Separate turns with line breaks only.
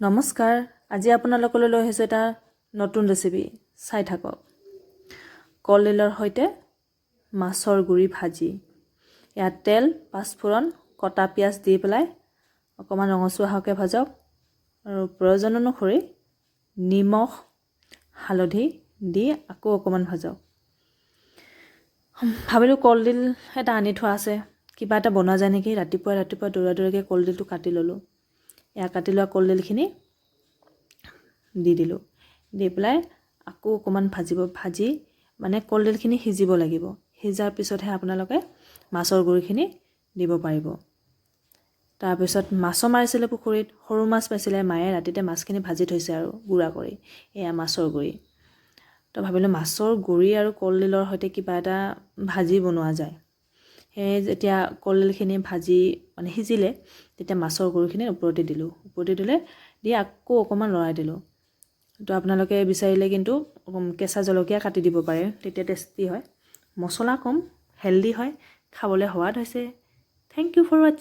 নমস্কাৰ, আজি আপোনালোকলৈ লৈ আহিছোঁ এটা নতুন ৰেচিপি। চাই থাকক। কলডিলৰ সৈতে মাছৰ গুৰি ভাজি। ইয়াত তেল, পাঁচফোৰণ, কটা পিঁয়াজ দি পেলাই অকণমান ৰঙচুৱা হোৱাকৈ ভাজক আৰু প্ৰয়োজন অনুসৰি নিমখ, হালধি দি আকৌ অকণমান ভাজক। ভাবিলোঁ কলডিল এটা আনি থোৱা আছে, কিবা এটা বনোৱা যায় নেকি। ৰাতিপুৱা দৌৰাকৈ কলডিলটো কাটি ল'লোঁ। এয়া কাটি লোৱা কলডিলখিনি দি দিলোঁ। দি পেলাই আকৌ অকণমান ভাজি মানে কলডিলখিনি সিজিব লাগিব। সিজাৰ পিছতহে আপোনালোকে মাছৰ গুৰিখিনি দিব পাৰিব। তাৰপিছত মাছো মাৰিছিলে পুখুৰীত, সৰু মাছ পাইছিলে। মায়ে ৰাতিতে মাছখিনি ভাজি থৈছে আৰু গুড়া কৰি। এয়া মাছৰ গুৰি। তো ভাবিলোঁ মাছৰ গুৰি আৰু কলডিলৰ সৈতে কিবা এটা ভাজি বনোৱা যায়। সেয়ে যেতিয়া কলডিলখিনি ভাজি মানে সিজিলে, তেতিয়া মাছৰ গুৰিখিনি ওপৰতে দিলোঁ। ওপৰতে দি আকৌ অকণমান লৰাই দিলোঁ। তো আপোনালোকে বিচাৰিলে কিন্তু কেঁচা জলকীয়া কাটি দিব পাৰে, তেতিয়া টেষ্টি হয়। মছলা কম, হেল্ডি হয়, খাবলৈ সোৱাদ হৈছে। থেংক ইউ ফৰ ৱাচিং।